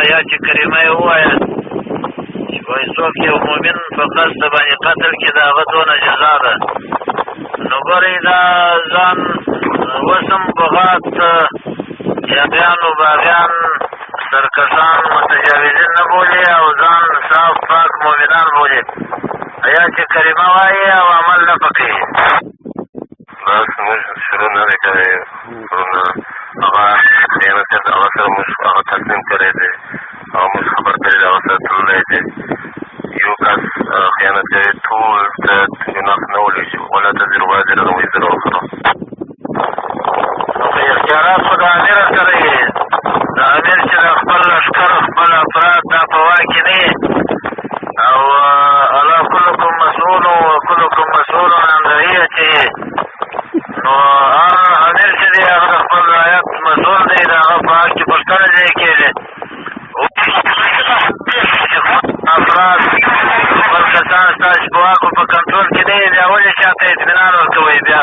آیات کریمه یې ووایه چې وایي څوک یو مؤمن په قصد باندې قتل کړي د هغه دونه جزا ده. نو ګورئ دا ځان وسم بغات جابیان و باغیان سرکسان متجاوزین نه بولي او ځان صاف پاک مؤمنان بولي. آیات کریمه وایي او عمل نه پکې. بس موږ شروع نه دی کړی هغه خیانت هغه سره موږ هغه تسلیم کړی دی او موږ خبر کړی دی هغه سره تللی دی. یو کس خیانت کوي ټول ته ګناه نه ولېږي ولا تزر وازرة وزر أخرى. نو په اختیارات خو د امیر سره یې د امیر چې د خپل لښکر خپل افراد دا په واک کې نه او الا کلکم مسؤول وکلکم مسؤول عن رعیته. نو هر امیر چې دی هغه د خپل رعیت مسؤول دی د هغه په حق کې پوښتنه ځای کېږي. افراد خپل کسان ستاسې په واک په کنټرول کې نه وي بیا ولې چاته اطمینان ورکوئ؟ بیا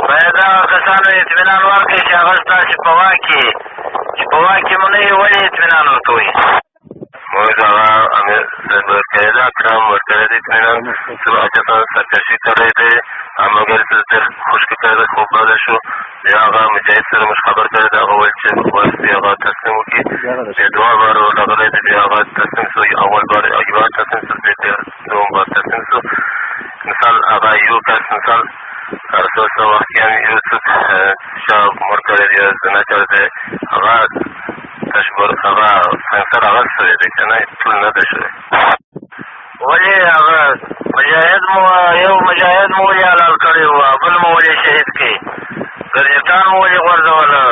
باید هغه کسانو اطمینان ورکړئ چې هغه ستاسې په واک کې چې په واک کې مو نه وي ولې اطمینان ورکوئ؟ موږ هغه امیر صاحب ورکړی ده اکرام ورکړی دی اطمینان اچتان سرکشي کړی دی مګر ډېر خوشکې کړی دی خوب بده شو. بیا هغه مجاهد سره موږ خبر کړی دی هغه ویل چې وایي هغه تسلیم وکړي. بیا دوه بار ورغلی دی بیا هغه تسلیم شو. اول بار یو بار تسلیم شو بیا دوم بار تسلیم شو. مثال هغه یو کس مثال هر څه څه وخت کې یو څوک چا مړ کړی دی زنا کړی دی هغه تشبر هغه سنسر هغه شوی دی که نه ټول نه دی شوی. ولې هغه مجاهد مو یو مجاهد مو ولې حلال کړی و بل مو ولې شهید کړي؟ ګرجټان مو ولې غورځوله؟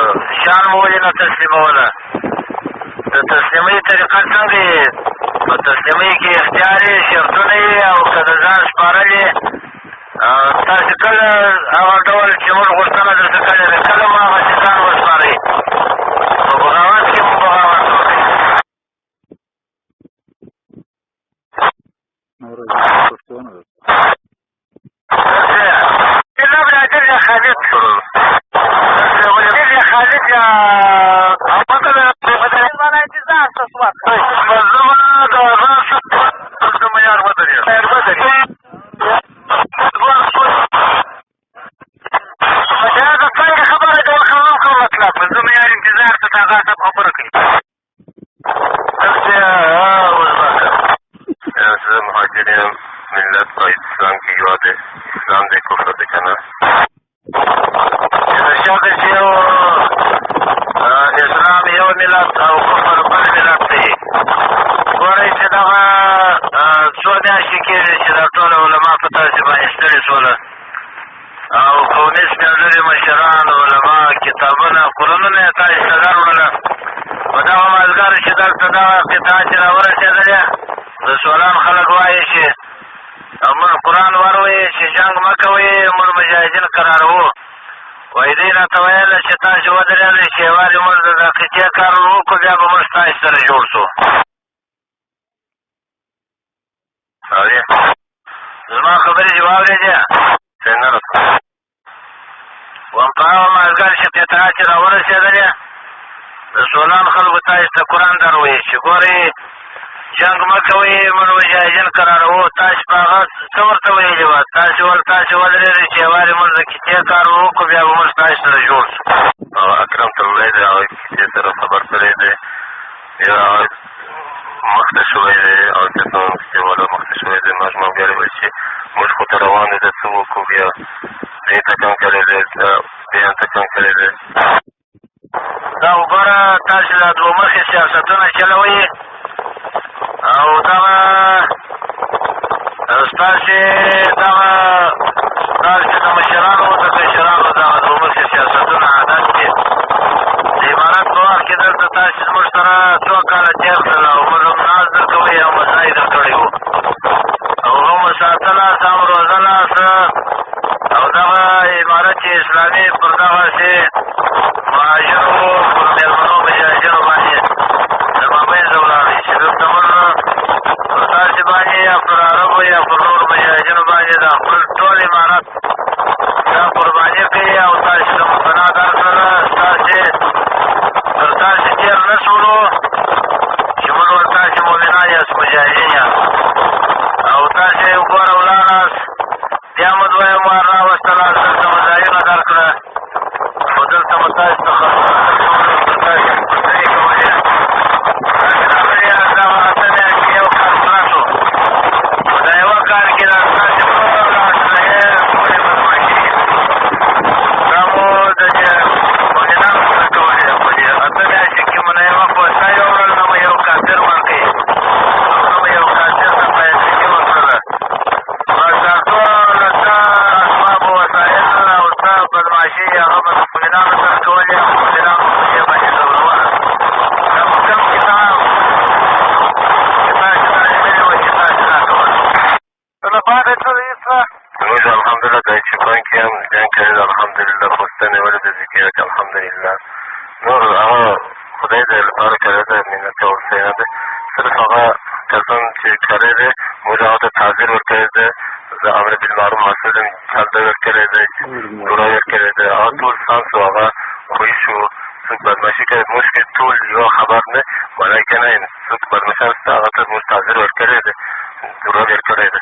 شان مو ولې نه تسلیموله؟ د تسلیمۍ طریقه څنګه یې؟ په تسلیمۍ کې اختیار یې شرطونه یې او که د ځان سپارل یې تاسې کله هغه ډول چې موږ غوښتنه درته کړې ده کله مو هغه چې ځان وسپارئ؟ په بغاوت کې مو بغاوت وکړئ. زما خبرې دې واورېدې؟ وایم په هغه مازدیګر چې قطعات چې راورسېدلې د سولان خلکو تاسې ته قرآن در وایي چې ګورئ جنګ مه کوئ موږ مجاهدین قراروو. تاسې په هغه څه ورته ویلي وه؟ تاسې ودرېږئ چې یوازې موږ د کیسې کار وکړو بیا به موږ تاسې سره جوړ شو. اکرم تللی دی هغه کیسې سره خبر کړی دی یا مخته شوی دی او چې کیسې والا مخته شوی دی زما بیا ویل چې موږ خو ته روان دی د څه وکړو بیا دې ټکان کړی دی بیان ټکان کړی دی. دا وګوره تاسې دا دوه مخې سیاستونه چلوئ او دغه ستاسې د مشرانو د کشرانو دغه دوه مخې سیاستونه عادت دي. د امارت په وخت کې دلته تاسې زموږ سره څو کاله تېر کړل او موږ هم ناز در کوئ او مزه یې در کړی وو او هم ساتلاست هم روزلاست او دغه امارت چې اسلامي پر دغسې مهاجرو پر مېلمنو مجاهدینو باندې د مابینځه ولاړئ چې دلته موږ پر تاسې باندې یا پر عربو یا پر نورو مجاهدینو باندې د خپل ټول امارت دا قرباني کوي او تاسې ته مو پناه درکړله تر تاسې تېر نه شو افغانستان کې هم جنګ کړی ده الحمدلله پوسته نیولې ده ذکر چې الحمدلله نور هغه خدای د لپاره کړی ده منت ورسې نه ده صرف هغه کسان چې کړی دی موږ هغه ته تعذیر ورکړی ده د امر بالمعروف مسؤل یم هلته ورکړی دی جوړه ورکړی ده هغه ټول سانس و هغه خوی شو څوک بدماشي کوي موږ کې ټول یو خبر نه ولیکن څوک بدماشان شته هغه ته موږ تعذیر ورکړی دی جوړه ورکړی ده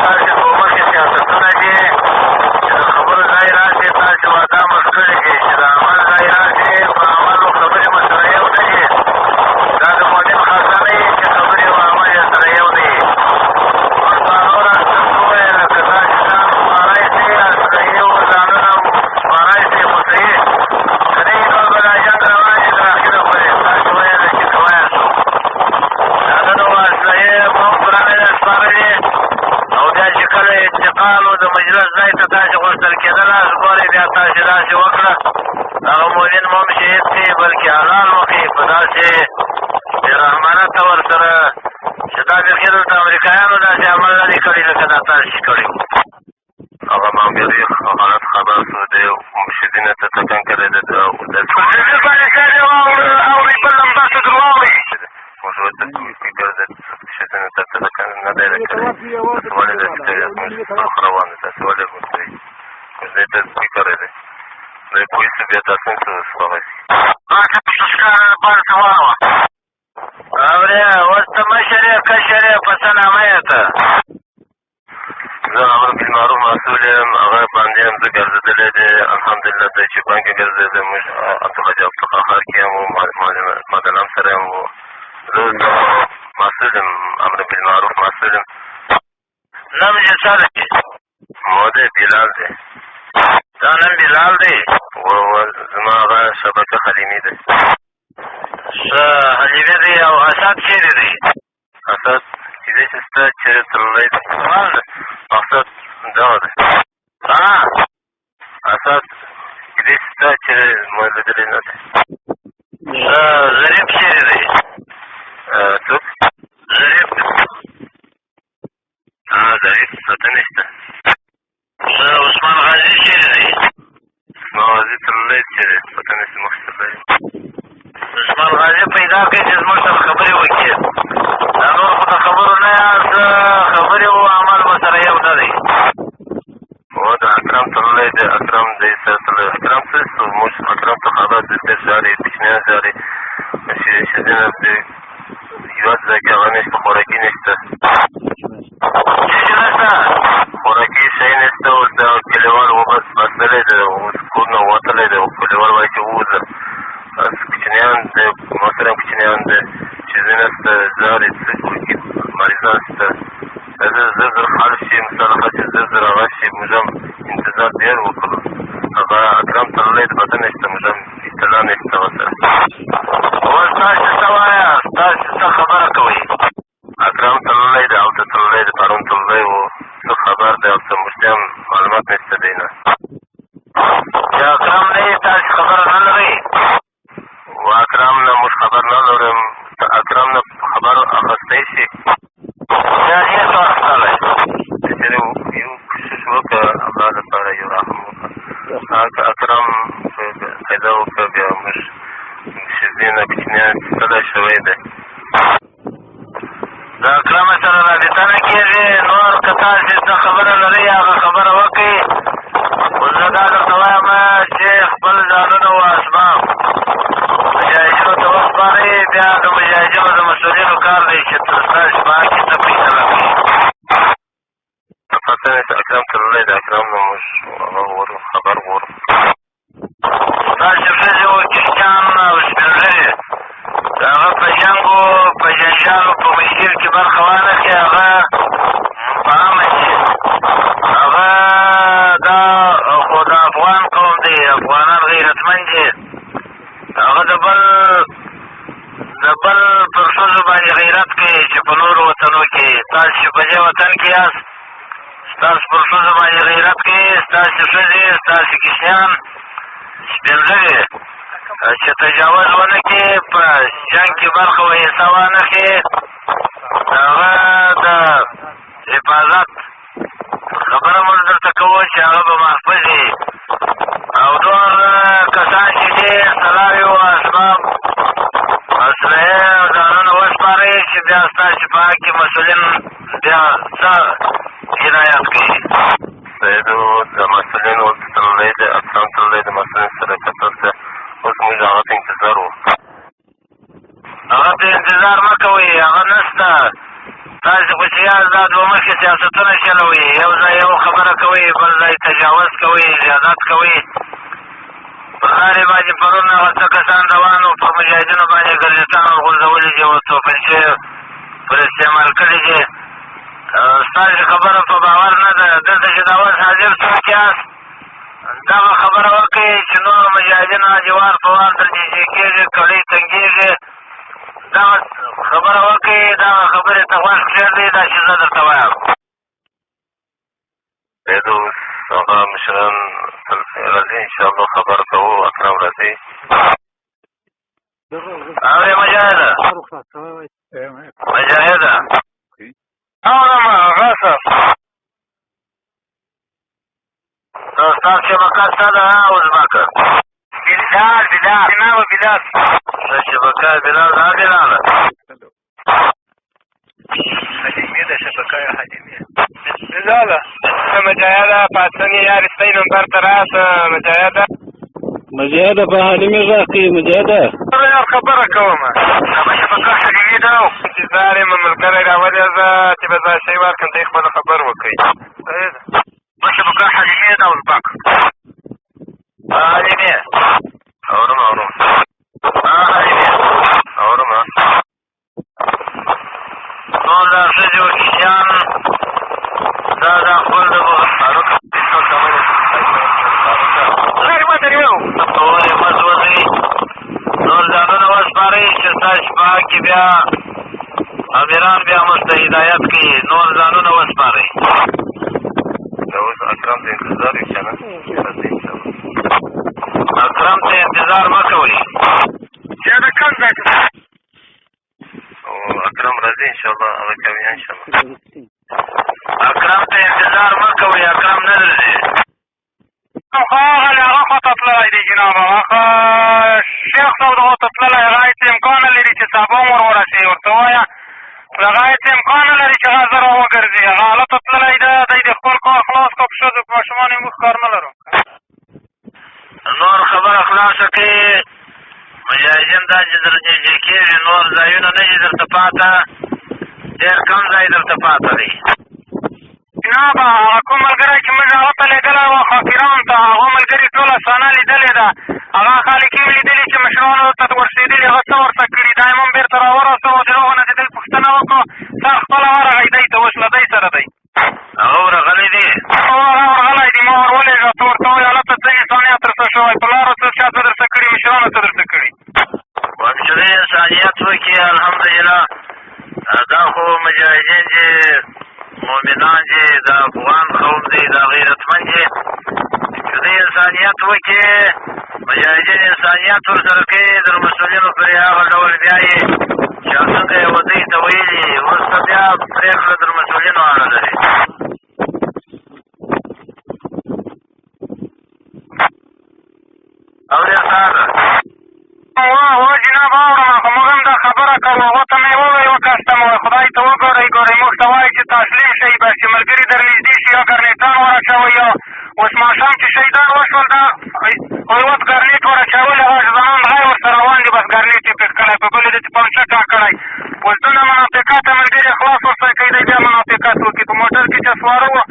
تاسې په عمر کې سیاستونه دي چې د خبرو ځای راشي تاسې وعده مخ کړي دي چې د عمل ځای راشي په عملو خبرې مو سره یو نه دي دا د مؤمن خاصه نه وي چې خبرې او عمل یې سره یو دي ورته نور څه وویل که تاسې ځان خواری شئ صحیح و ځانونه خواری شئ خو صحیح که نه وي نور به دا جنګ روان شي تر اخره پورې تاسې ویله چې که ویل شو دا نن واسطې هم پوره نه ده سپارلې او بیا چې کله انتقال و د مجلس ځای ته تاسې غوښتل کېدله ګورئ بیا تاسې داسې وکړه هغه مؤمن مو هم شهید کړي بلکې حلال وکړي په داسې بېرحمانه طور سره چې دا بېخي دلته امریکایانو داسې عمل نه دی کړی لکه دا تاسې چې کړی وو هغه ماموري غلط خبر شو دی مرشدینو ته ټکنګ کړی دی مرشدین باندې سر یې واورئ بل هم تاسو در واورئ موږ ورته فکر دی مرشدینو ته ټکنګ نه دی کړی تاسو ولې داسې کوي موږ مخ روان دی تاسو ولې موږ کوئ موږ دې ته فکر دی دی پوه شو بیا تاسو څه وسپغی تاسې په ښکاره لپاره ته واوه اورې اوس ته مشر یې کشر یې په څه نامه یې ته زه امر بالمعروف مسؤل یم هغه باندې هم زه ګرځېدلی دی الحمدلله دی چې بانک کې ګرځېدی موږ عبدالحاج ابطخا ښار کې هم وو مدلم سره هم وو زه مسؤل یم امر بالمعروف مسؤل یم نوم یې څه دی مو دی بلال دی دا نوم بلال دی زما هغه شبکه حلیمي دی ښه حلیمي دی او اسد چېرې دی اسد کېدای شي ستا چېرې تللی دی مقصد دغه دی اسد کېدای شي ستا چېرې ما لیدلی نه دی ظریف چېرې دی څوک ظریف ظریف ساتنې شته عثمان غازي چېرې دی عثمان غازي تللی چېرې پته نه شي مخکې تللی عثمان غازي پیدا کړئ چې زموږ سره خبرې وکړي دا نور خو د خبرو نه یاست خبرې او عمل به سره یو نه دی هو د اکرم تللی دی اکرم دی سره تللی اکرم څه شو موږ اکرم ته خبر دی ډېر ژاړي کوچنیان ژاړي ښځینه دی یوه ځای کې هغه نشته خوراکي نشته خوراکي شی نشته اوس د کلیوال وبس بستلی دی اوس کور نه وتلی دی کلیوال وایي چې ووځه کوچنیان دی ما سره هم کوچنیان دی ښځینه شته ژاړي څه وکړي مریضان شته زر زر حل شي مصالحه چې زر زر هغه شي موږ هم انتظار ډېر وکړو هغه اکرم تللی دی پته نشته موږ هم اطلاع نشته هغه سره اوس تاسې څه وایاست تاسې څه خبره کوئ اکرم تللی دی هلته تللی دی پرون تللی و څه خبر دی او څه موږ ته هم معلومات نشته دی نه چې اکرم نه یې تاسې خبره نه لرئ و اکرم نه موږ خبر نه لرم اکرم نه خبر اخیستی شي بیا یې څه اخیستلی چې یو کوشش وکړه الله لپاره یو رحم وکړه اکرم پیدا وکړه بیا موږ ښځینه کوچنیان ستړی شوی دی د اکرم سره رابطه نه کېږي نور که تاسې څه خبره لرئ هغه خبره وکړئ اوس زه دا درته وایم چې خپل ځانونه و اسباب مجاهدینو ته وسپارئ بیا د مجاهدینو د مسؤلینو کار دی چې ستاسې په حق کې څه فیصله کړي پته نشته اکرم تللی دی اکرم نه موږ هغه غواړو خبر غواړو تاسې ښځې و کشتیان او سپین ږیرې د هغه په جنګو په جنجالو په مشکل کې برخه وانخلي هغه په عامه شي هغه دا خو د افغان قوم دی افغانان غیرتمند دي هغه د بل پر ښځو باندې غیرت کوي چې په نورو وطنو کې تاسې چې په دې وطن کې یاست ستاسو پر ښځو باندې غیرت کوي ستاسې ښځې ستاسې کشیان سپین ږیرې چې تجاوز ونه کړي په جنګ کې برخه و حصه وانخلي د هغه د حفاظت خبره موږ درته مصلحې ځانونه وسپارئ چې بیا ستاسې په حق کې مسؤلین بیا څه هدایت کوي. سید د مسؤلین اوس تللی دی، اکرم تللی د مسؤلین سره کتل ته اوس موږ هغه ته انتظار وو. هغه ته انتظار مه کوئ، هغه نشته. تاسې خو چې یاست دا دوه مخکې سیاستونه چلوئ، یو ځای یو خبره کوئ، بل ځای تجاوز کوئ، زیادت کوئ. په لارې باندې پرون هغه څه کسان روان وو، پر مجاهدینو باندې ګرجستان غورځولي دي او توپنچې پر استعمال کړي دي. ستاسې خبره په باور نه ده. دلته چې دا اوس حاضر څوک یاست، دغه خبره وکړئ چې نور مجاهدین جوار په وار در نږدې کېږي، کړۍ تنګېږي. دغه خبره وکړئ، دغه خبرې ته غوږ کېږدئ، دا چې زه درته وایم. سید اوس هغه مشران راځي، انشاءالله خبر کوو. اکرم راځي. اورې مجاهده، مجاهده اورم غاصب، ستاسو شبکه څه ده او ځمکه؟ بلال جناب بلال څه شبکه بلال دا بلاله حلیمې ده شبکه حلیمې بلاله مجاهده پاڅنې یار سپی نمبر ته راشه مجاهده په حلیمې غږ کوي. مجاهده یار خبره کومه هغه شبکه حلیمې ده انتظار یم ملګری راولې زه چې به ځای شی ورکړم ته یې خپله خبر وکړئ. دا شبکه حلیمې ده او ځمکه حلیمې اورم حلیمې اورم ټول دا ښځې او کشیان دا د خپل د فاروق غیر مدريو ولې مسوځئ، نور ځانونه وسپارئ چې ستاسې په حق کې بیا امیران بیا موږ ته هدایت کوي. نور ځانونه وسپارئ. دا اوس اکرم ته انتظار وي که نه راځي انشاءالله. اکرم ته انتظار مه کوئ. یا د کوم ځای ته او اکرم راځي انشاءالله، هغه کوي انشاءالله. اکرم ته انتظار مه کوئ، اکرم نه درځي. خو هغه له هغه خوا ته تللی دی جناب، هغه شیخ صاحب دغه ته تللی، هغه هېڅ امکان نه لري چې سبا هم ورسېږي. ورته ووایه هغه هېڅ امکان نه لري چې هغه زه راوګرځي. هغه هلته تللی ده، دی د خپل کار خلاص کړه، په ښځو په ماشومانو یې موږ کار نه لرو. نور خبره خلاصه کړي. مجاهدین دا چې در نږدې کېږي، نور ځایونه نه دي درته پاته، ډېر کم ځای درته پاته دی. جناب هغه کوم ملګری چې موږ هغه ته لېږلی وه خاطران ته، هغه ملګري ټوله افسانه لیدلې ده. هغه خلک یې لیدلي چې مشرانو ته ورسېدلي، هغه څه ورته کړي. دا یې هم بېرته راورسوه، د هغو نه د دوی پوښتنه وکړو، سر خپله ورغی دی ته، اوس له دی سره دی. هغه ورغلی دی؟ هغه ورغلی دی، ما ورولېږه، ته ورته وایه هلته څه انسانیت درته شوی، په لارو څه چا څه درته کړي، مشرانو څه درته کړي. واکچرې انسانیت وکړي. الحمدلله دا خو مجاهدین چې مؤمنان چې د افغان قوم دی، دا غیرتمند چې دوی انسانیت وکړي، مجاهدین انسانیت ورسره کوي، در مسؤلینو پرې هغه ډول بیایي چې څنګه یې دوی ته ویلي، وروسته بیا پرېکړه در مسؤلینو اړه لري. اورې صاحبه وه جناب اورم، خو موږ هم دا خبره کوو. هغو ته مې وویل وکستم، خدای ته وګورئ، ګورئ موږ ته وایي چې تسلیم شئ، بس چې ملګري در نږدې شي یا ګرنېټان ور اچوئ. یا اوس ماښام چې شهیدان وشول دا اوس ګرنېټ ور اچولې، هغه زمان غی ورسره روان دي، بس ګرنېټ یې پېښ کړی، په بلې ده چې پنچه ټاکلی. اوس دونه منافقته ملګري خلاص ورسره کوي، دی بیا منافقت وکړي. په موټر کې چې سواره وو،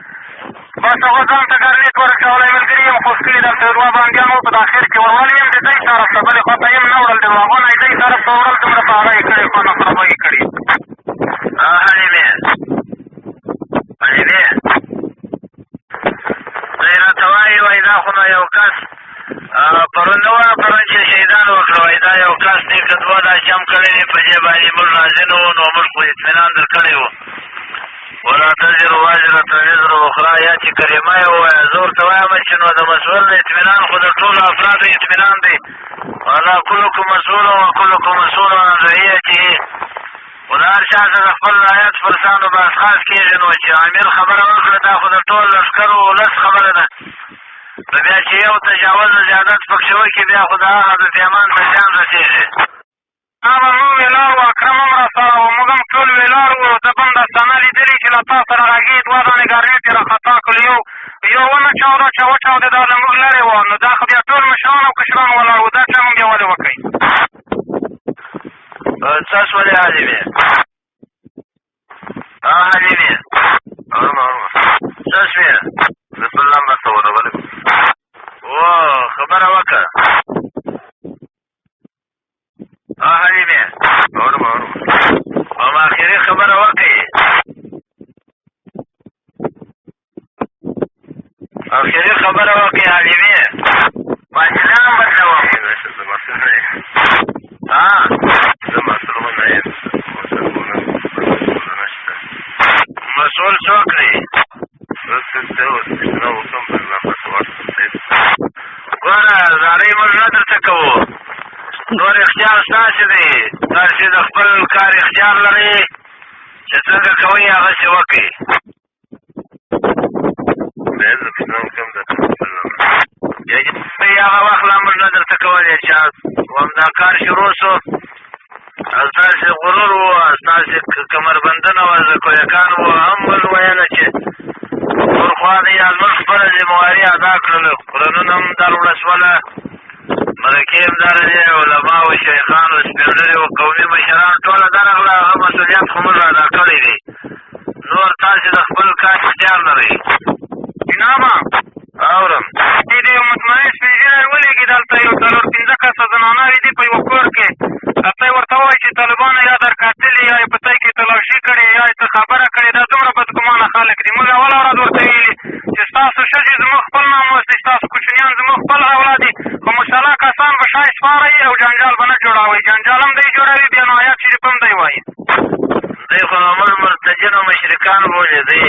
بس هغه ځان ته ګرنېټ ور اچولی، ملګري یم خوش کړي، دلته دوه بندیان وو په داخل کې، ورولې یم د دی طرف ته، بلې خوا ته یم نه وړل، د واغونه یې دی طرف ته وړل، دومره په هغه یې کړې، خو نفربه یې کړي. حلیمې دی راته وایي دا خو نو یو کس پرون نه وه، پرون چې شهیدان وکړه، وایي دا یو کس دی که دوه دا جم کړی دی، په دې باندې موږ نازل وو، نو موږ خو اطمینان در کړی وو. ولا تزر واجرة وزر اخرى یا چې کلمه یې ووایه. زه ورته وایم چې نو د مسؤل اطمینان خو د ټولو افرادو اطمینان دی. الا کلکم مسؤول و کلکم مسؤول عن رعیته. خو د هر چا څه د خپل رعیت پر ځانو باز خاص کېږي، نو چې امیر خبره وکړه دا خو د ټول لښکرو ولس خبره ده. نو بیا چې یو تجاوز زیادت پکښې وکړي، بیا خو د هغه د پیمان ته زیان رسېږي. هغه موږ ولاړ وو، اکرم هم را سره وو، موږ هم ټول ولاړ وو. زه به هم دستانه لیدلي چې له تا سره غږې 2 دانې ګارنېټ یې را خطا کړل. یو ونه چاوده چې وچاودې دا له موږ لرې وو. نو دا خو بیا ټول مشران او کشران ولاړ وو. دا چا هم بیا ولې وکړئ؟ څه شولې حلیمې؟ حلیمې څه شوې؟ د بل نمبر ته ورغلی خبره وکړه. حلیمې هم آخري خبره وکړئ. آخري خبره وکړئ حلیمې. فاصله هم بدلوم. زه مسؤل نه یم. زه مسؤل نه یم. مسؤل څوک دی؟ ګوره زارۍ موږ نه درته کوو. نور اختیار ستاسې دی. تاسې د خپل کار اختیار لرئ چې څنګه کوئ هغسې وکړئ. هغه وخت لا موږ نه درته کولی چې همدا کار شروع شو. ستاسې غرور و، ستاسې کمربندونه وه، زکویکان وو، هم موږ ویله چې ورخوا دی یا موږ خپله ذمواري ادا کړله. قرآنونه هم دروړه شوله، مرکې هم درلې، علماو، شیخانو، سپېږیرو، قومي مشران ټوله درغله. هغه مسؤلیت خو موږ ادا کړی دی. نور تاسې د خپل کار اختیار لرئ. جنابه اورم دې د یو مطمئن سپین ږیری ولېږي دلته یو 4-5 کسه زناناوې دي په یوه کور کې. ته یې ورته ووایي چې طالبانو یا در قاتلي یا یې په تی کې تلاشي کړې یا یې څه خبره کړې. دا دومره بدګمانه خلک دي. موږ اوله ورځ ورته ویلي چې ستاسو ښځې زموږ خپل ناموس دي، ستاسو کوچنیان زموږ خپل اولاد دي، خو مشاله کسان به شای سپاره او جنجال به نه جوړوئ. جنجال هم دی جوړوي، بیا نو آیات شریف هم دی وایي. دوی خو موږ مرتجن او مشرکان بولي. دوی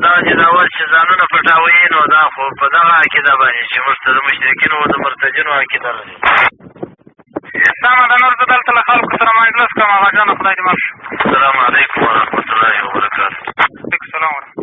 دا چې د اول چې ځانونه پټوي، نو دا خو په دغه عقیده باندې چې موږ ته د مشرکینو او د مرتجنو عقیده لري. سمه ده. نور زه دلته له خلکو سره مجلس کوم. آغا جانه خدای دې مل شو. السلام علیکم ورحمة الله وبرکاته. وعلیکم السلام ورحمة